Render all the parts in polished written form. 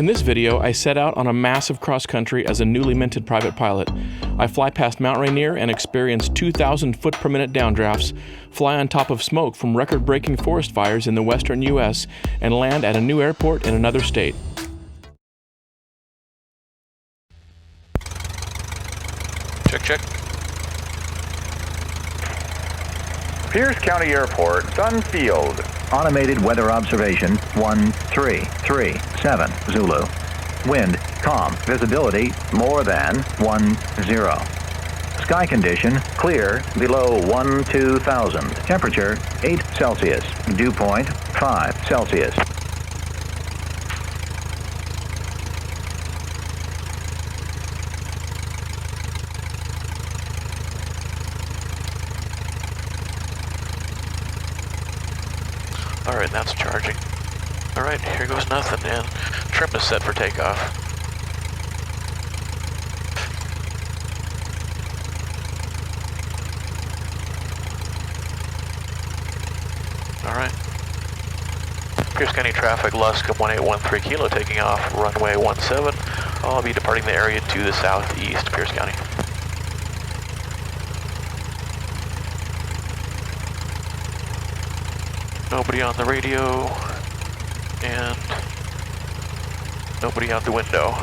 In this video, I set out on a massive cross-country as a newly minted private pilot. I fly past Mount Rainier and experience 2,000 foot per minute downdrafts, fly on top of smoke from record-breaking forest fires in the western U.S., and land at a new airport in another state. Check. Pierce County Airport, Sun Field. Automated weather observation 1337 Zulu. Wind calm. Visibility more than 10. Sky condition clear below 12,000. Temperature 8 Celsius. Dew point 5 Celsius. Alright, that's charging. Alright, here goes nothing, and trim is set for takeoff. Alright. Pierce County traffic, Luscombe 1813 Kilo taking off, runway 17. I'll be departing the area to the southeast, Pierce County. Nobody on the radio, and nobody out the window.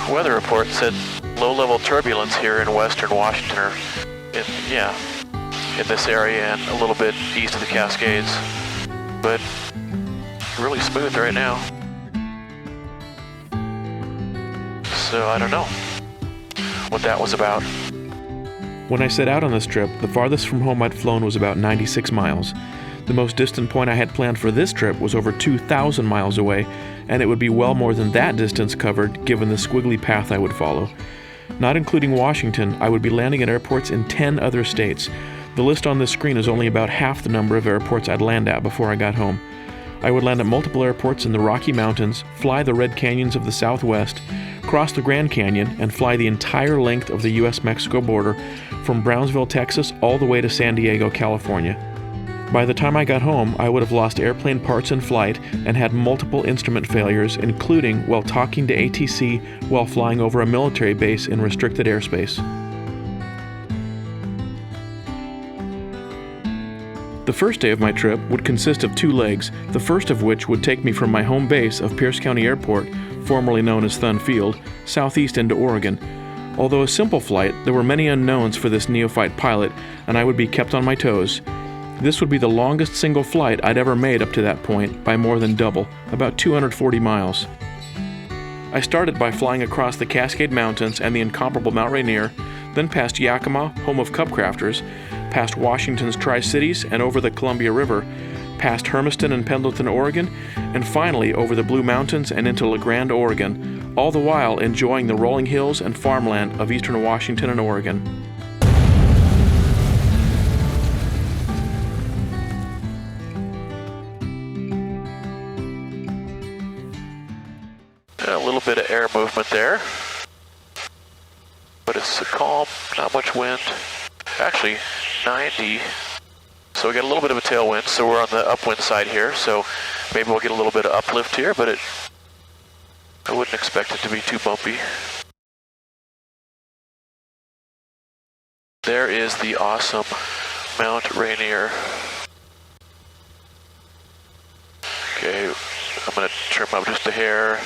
Weather report said low-level turbulence here in western Washington, or in this area and a little bit east of the Cascades, but really smooth right now. So I don't know what that was about. When I set out on this trip, the farthest from home I'd flown was about 96 miles. The most distant point I had planned for this trip was over 2,000 miles away, and it would be well more than that distance covered given the squiggly path I would follow. Not including Washington, I would be landing at airports in 10 other states. The list on this screen is only about half the number of airports I'd land at before I got home. I would land at multiple airports in the Rocky Mountains, fly the Red Canyons of the Southwest, cross the Grand Canyon, and fly the entire length of the U.S. Mexico border from Brownsville, Texas, all the way to San Diego, California. By the time I got home, I would have lost airplane parts in flight and had multiple instrument failures, including while talking to ATC while flying over a military base in restricted airspace. The first day of my trip would consist of 2 legs, the first of which would take me from my home base of Pierce County Airport, formerly known as Sun Field, southeast into Oregon. Although a simple flight, there were many unknowns for this neophyte pilot, and I would be kept on my toes. This would be the longest single flight I'd ever made up to that point by more than double, about 240 miles. I started by flying across the Cascade Mountains and the incomparable Mount Rainier, then past Yakima, home of Cub Crafters, past Washington's Tri-Cities and over the Columbia River, past Hermiston and Pendleton, Oregon, and finally over the Blue Mountains and into La Grande, Oregon, all the while enjoying the rolling hills and farmland of eastern Washington and Oregon. A little bit of air movement there, but it's calm, not much wind. Actually, 90, so we got a little bit of a tailwind, so we're on the upwind side here, so maybe we'll get a little bit of uplift here, but I wouldn't expect it to be too bumpy. There is the awesome Mount Rainier. Okay, I'm going to trim up just a hair,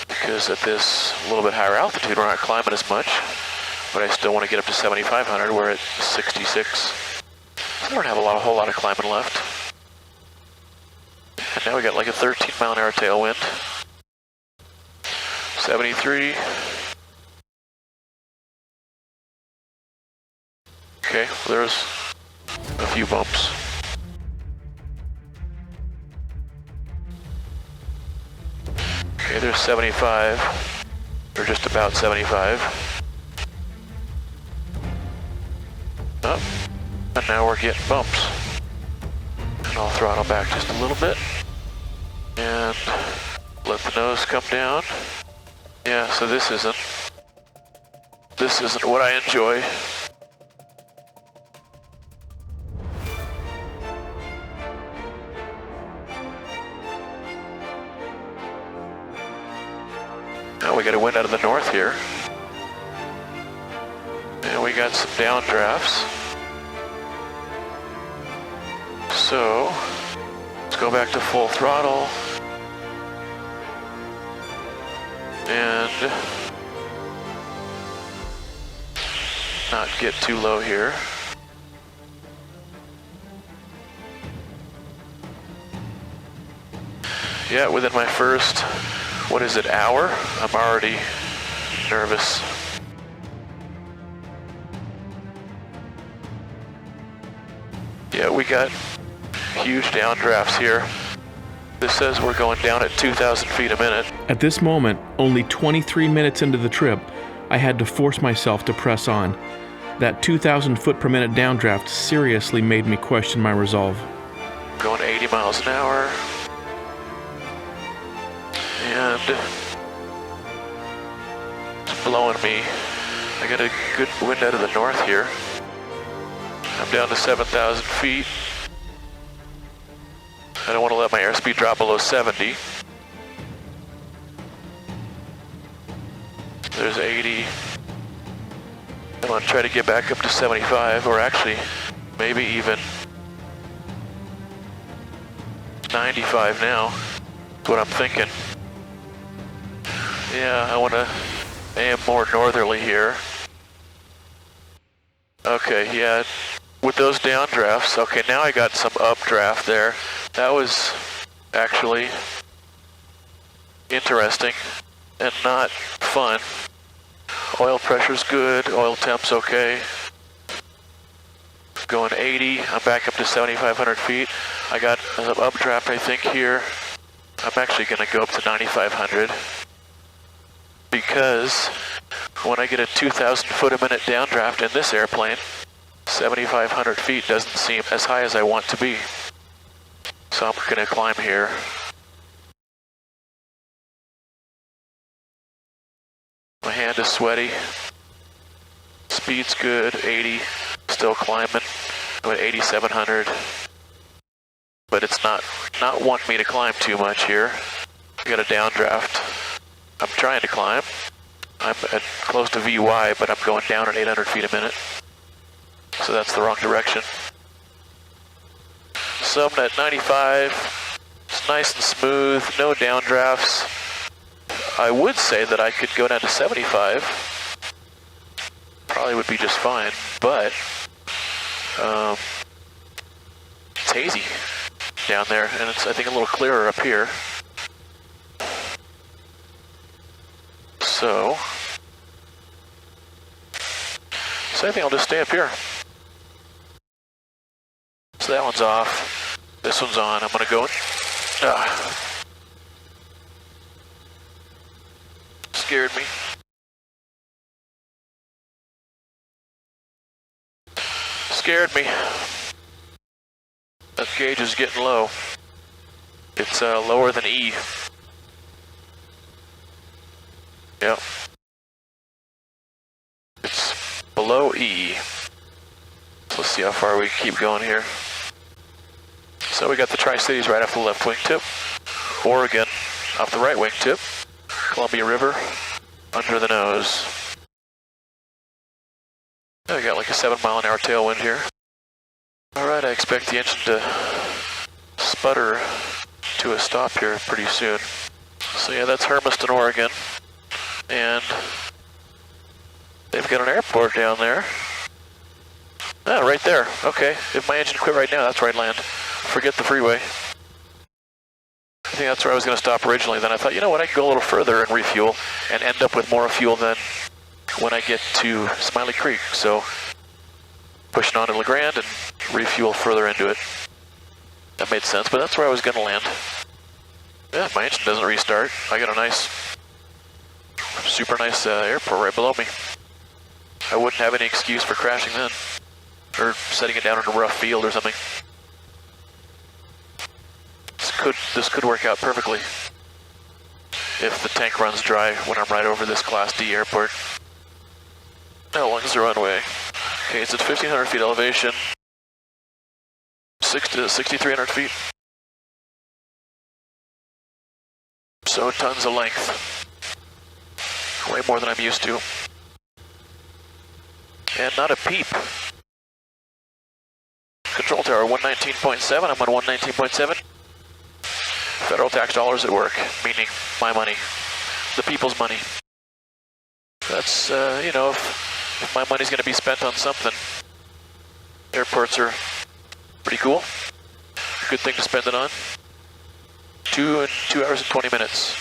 because at this little bit higher altitude we're not climbing as much, but I still want to get up to 7,500. We're at 66. I don't have a whole lot of climbing left. And now we got like a 13 mile an hour tailwind. 73. Okay, well there's a few bumps. Okay, there's 75, or just about 75. Up, and now we're getting bumps. And I'll throttle back just a little bit. And let the nose come down. Yeah, so this isn't what I enjoy. Now we got a wind out of the north here. And we got some downdrafts. So, let's go back to full throttle. And not get too low here. Yeah, within my first, what is it, hour? I'm already nervous. Yeah, we got huge downdrafts here. This says we're going down at 2,000 feet a minute. At this moment, only 23 minutes into the trip, I had to force myself to press on. That 2,000 foot per minute downdraft seriously made me question my resolve. Going 80 miles an hour. And it's blowing me. I got a good wind out of the north here. I'm down to 7,000 feet. I don't want to let my airspeed drop below 70. There's 80. I want to try to get back up to 75, or actually, maybe even 95 now. That's what I'm thinking. Yeah, I want to aim more northerly here. Okay, yeah, with those downdrafts, okay, now I got some updraft there. That was actually interesting and not fun. Oil pressure's good, oil temp's okay. Going 80, I'm back up to 7,500 feet. I got an updraft, I think, here. I'm actually gonna go up to 9,500 because when I get a 2,000 foot a minute downdraft in this airplane, 7,500 feet doesn't seem as high as I want to be. So I'm gonna climb here. My hand is sweaty. Speed's good, 80. Still climbing. I'm at 8,700. But it's not wanting me to climb too much here. I got a downdraft. I'm trying to climb. I'm at close to VY, but I'm going down at 800 feet a minute. So that's the wrong direction. So I'm at 95. It's nice and smooth, no downdrafts. I would say that I could go down to 75. Probably would be just fine, but it's hazy down there, and it's, I think, a little clearer up here. So I think I'll just stay up here. So that one's off. This one's on. I'm gonna go in. Scared me. Scared me. That gauge is getting low. It's lower than E. Yep. It's below E. Let's see how far we can keep going here. So we got the Tri-Cities right off the left wingtip. Oregon off the right wingtip. Columbia River under the nose. Yeah, we got like a 7-mile-an-hour tailwind here. Alright, I expect the engine to sputter to a stop here pretty soon. So yeah, that's Hermiston, Oregon. And they've got an airport down there. Ah, right there. Okay, if my engine quit right now, that's where I'd land. Forget the freeway. I think that's where I was going to stop originally. Then I thought, you know what, I could go a little further and refuel and end up with more fuel than when I get to Smiley Creek. So pushing on to LeGrand and refuel further into it. That made sense, but that's where I was gonna land. Yeah, my engine doesn't restart. I got a nice, super nice airport right below me. I wouldn't have any excuse for crashing then, or setting it down in a rough field or something. This could work out perfectly if the tank runs dry when I'm right over this Class D airport. How long is the runway? Okay, it's at 1,500 feet elevation, 6,300 feet. So tons of length. Way more than I'm used to. And not a peep. Control tower 119.7, I'm on 119.7. Federal tax dollars at work, meaning my money, the people's money. That's, you know, if my money's gonna be spent on something, airports are pretty cool. Good thing to spend it on. 2 hours and 20 minutes.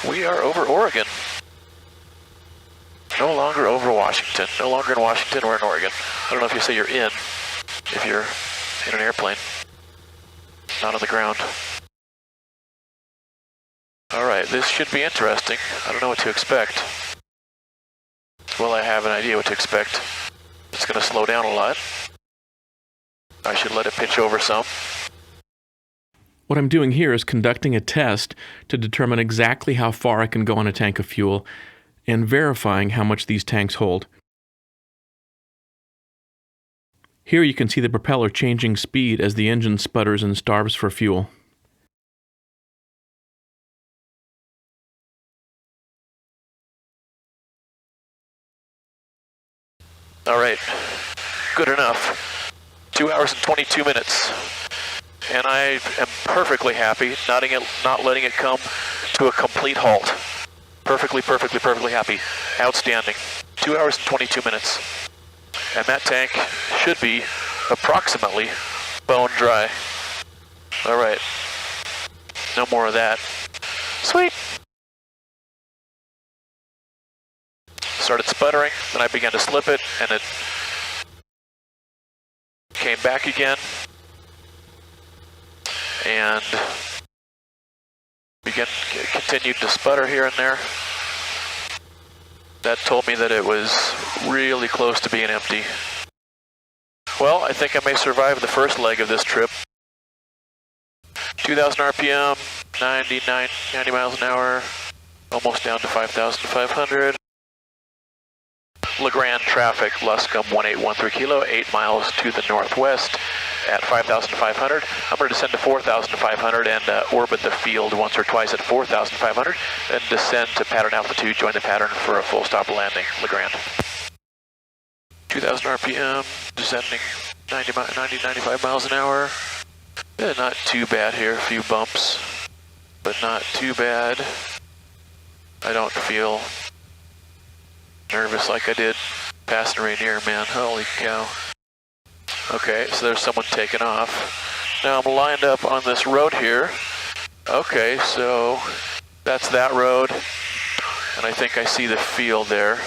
We are over Oregon. No longer over Washington. No longer in Washington, we're in Oregon. I don't know if you say you're in, if you're in an airplane, not on the ground. All right, this should be interesting. I don't know what to expect. Well, I have an idea what to expect. It's gonna slow down a lot. I should let it pitch over some. What I'm doing here is conducting a test to determine exactly how far I can go on a tank of fuel and verifying how much these tanks hold. Here you can see the propeller changing speed as the engine sputters and starves for fuel. All right, good enough. 2 hours and 22 minutes. And I am perfectly happy, not letting it come to a complete halt. Perfectly happy. Outstanding. 2 hours and 22 minutes. And that tank should be approximately bone dry. All right. No more of that. Sweet. Started sputtering, then I began to slip it, and it came back again. And continued to sputter here and there. That told me that it was really close to being empty. Well, I think I may survive the first leg of this trip. 2,000 RPM, 90 miles an hour, almost down to 5,500. LeGrand traffic, Luscombe 1813 kilo, 8 miles to the northwest at 5,500. I'm going to descend to 4,500 and orbit the field once or twice at 4,500, then descend to pattern altitude, join the pattern for a full stop landing, LeGrand. 2,000 RPM, descending 95 miles an hour. Not too bad here, a few bumps, but not too bad. I don't feel nervous like I did passing Rainier, man. Holy cow. Okay, so there's someone taking off. Now I'm lined up on this road here. Okay, so that's that road, and I think I see the field there.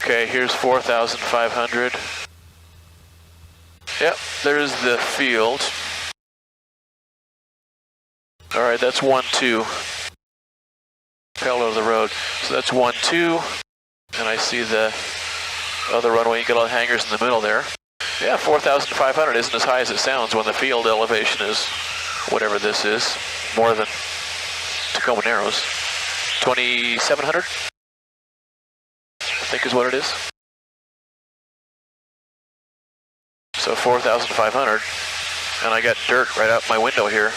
Okay, here's 4,500. Yep, there's the field. All right, that's 1-2. Parallel to the road. So that's 1-2. And I see the other runway. You get all the hangars in the middle there. Yeah, 4,500 isn't as high as it sounds when the field elevation is whatever this is, more than Tacoma Narrows. 2,700, I think is what it is. So 4,500, and I got dirt right out my window here.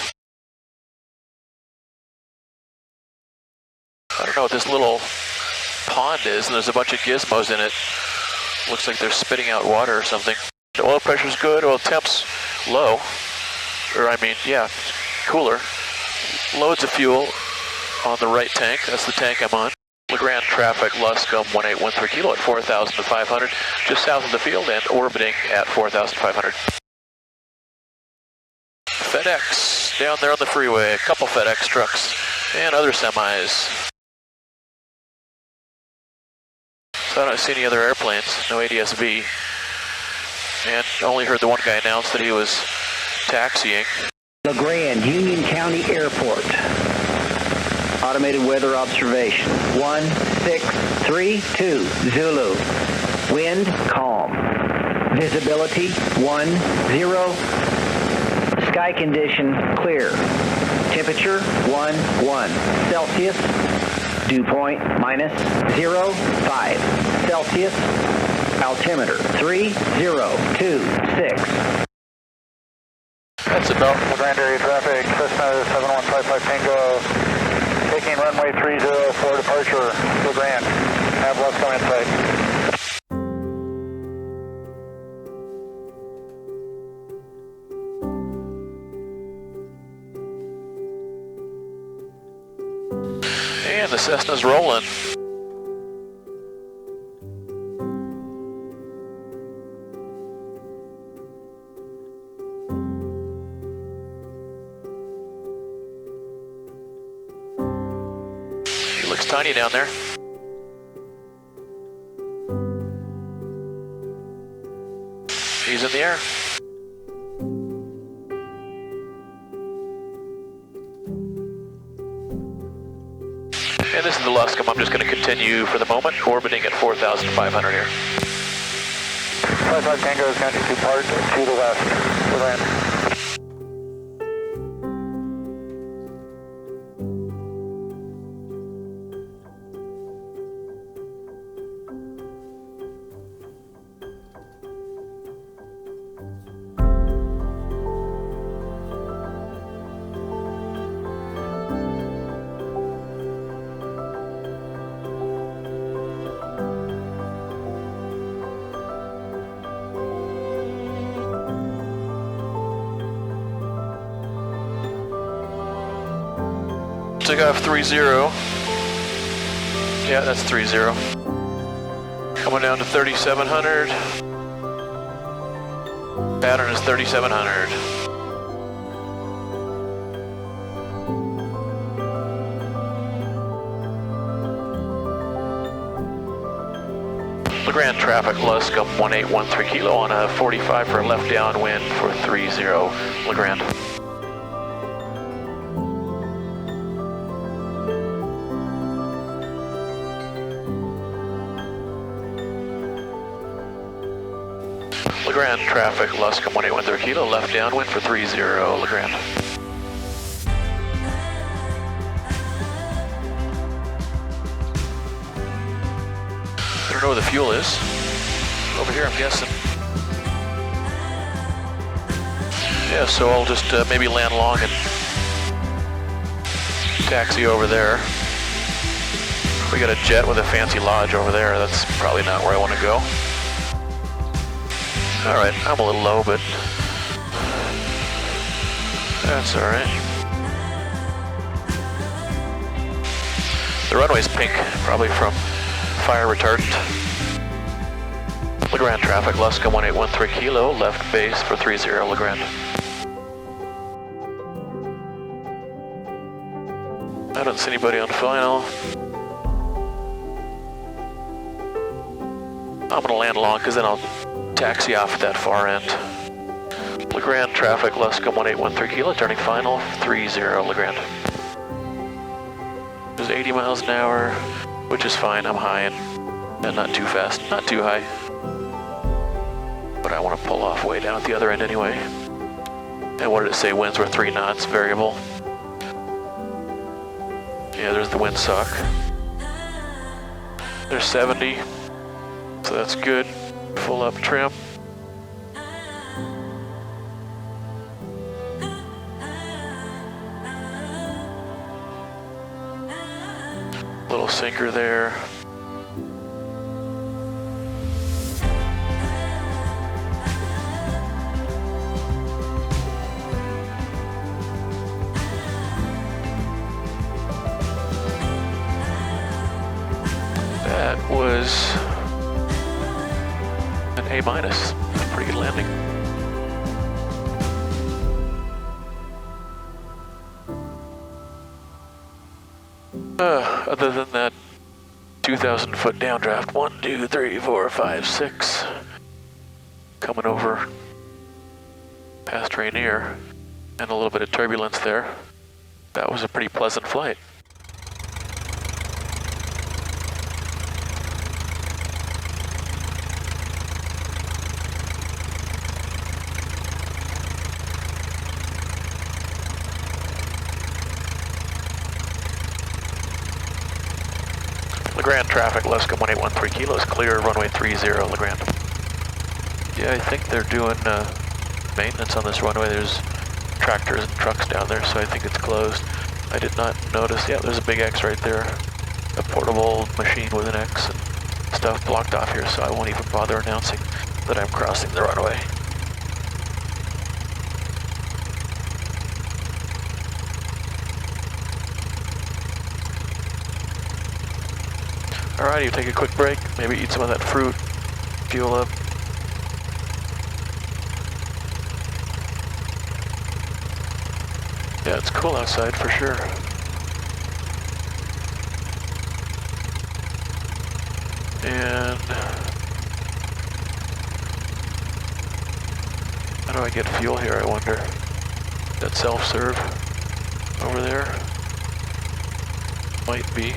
I don't know what this little pond is, and there's a bunch of gizmos in it. Looks like they're spitting out water or something. The oil pressure's good, oil temp's low. Or I mean, yeah, cooler. Loads of fuel on the right tank. That's the tank I'm on. LeGrand traffic, Luscombe 1813 kilo at 4,500, just south of the field and orbiting at 4,500. FedEx down there on the freeway, a couple FedEx trucks and other semis. So I don't see any other airplanes, no ADS-B. And only heard the one guy announce that he was taxiing. LeGrand, Union County Airport. Automated weather observation. 1632 Zulu. Wind calm. Visibility 10. Sky condition clear. Temperature 11 Celsius. Dew point -05 Celsius. Altimeter 3026. That's about Grand area traffic, Cessna 7155 Tango, taking runway 30 for departure for Grand. Have Luscombe in sight. And the Cessna's rolling. He looks tiny down there. He's in the air. And this is the Luscombe. I'm just going to continue for the moment, orbiting at 4,500 here. 55 Tango is going to depart to the west for land. Took off 30. Yeah, that's 30. Coming down to 3,700. Pattern is 3,700. LeGrand traffic, Luscombe 1813 kilo on a 45 for a left downwind for 30 LeGrand. LeGrand traffic, Luscombe 1813 kilo, left downwind for 30 LeGrand. I don't know where the fuel is. Over here, I'm guessing. Yeah, so I'll just maybe land long and taxi over there. We got a jet with a fancy lodge over there. That's probably not where I want to go. All right, I'm a little low, but that's all right. The runway's pink, probably from fire retardant. LeGrand traffic, Luscombe 1813 kilo, left base for 30 LeGrand. I don't see anybody on final. I'm gonna land long because then I'll taxi off at that far end. LeGrand traffic, Luscombe 1813 kilo, turning final, 30 LeGrand. There's 80 miles an hour, which is fine. I'm high and not too fast, not too high. But I want to pull off way down at the other end anyway. And what did it say? Winds were 3 knots, variable. Yeah, there's the windsock. There's 70, so that's good. Full up trim. Little sinker there. That was an A-. Pretty good landing. Other than that 2,000 foot downdraft, 1, 2, 3, 4, 5, 6. coming over past Rainier, and a little bit of turbulence there. That was a pretty pleasant flight. LeGrand traffic, Luscombe 1813 kilos, clear, runway 30, LeGrand. Yeah, I think they're doing maintenance on this runway. There's tractors and trucks down there, so I think it's closed. I did not notice. Yeah, there's a big X right there. A portable machine with an X and stuff blocked off here, so I won't even bother announcing that I'm crossing the runway. Alrighty, take a quick break, maybe eat some of that fruit, fuel up. Yeah, it's cool outside for sure. And how do I get fuel here, I wonder? That self-serve over there? Might be.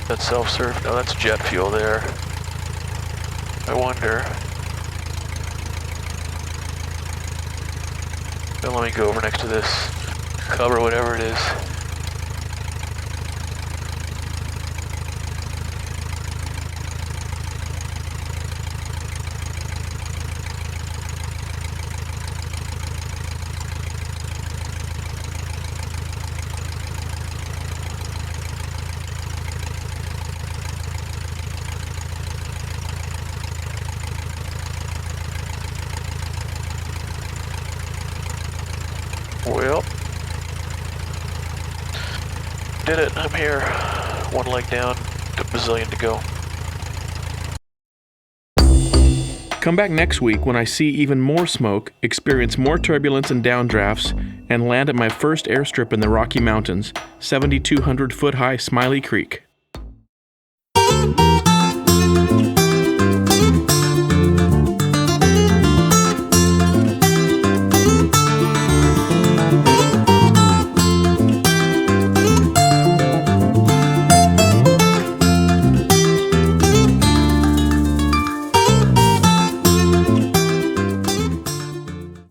That's self-serve? No, that's jet fuel there. I wonder. Now let me go over next to this cub or whatever it is. Well, did it. I'm here. One leg down, a bazillion to go. Come back next week when I see even more smoke, experience more turbulence and downdrafts, and land at my first airstrip in the Rocky Mountains, 7,200 foot high Smiley Creek.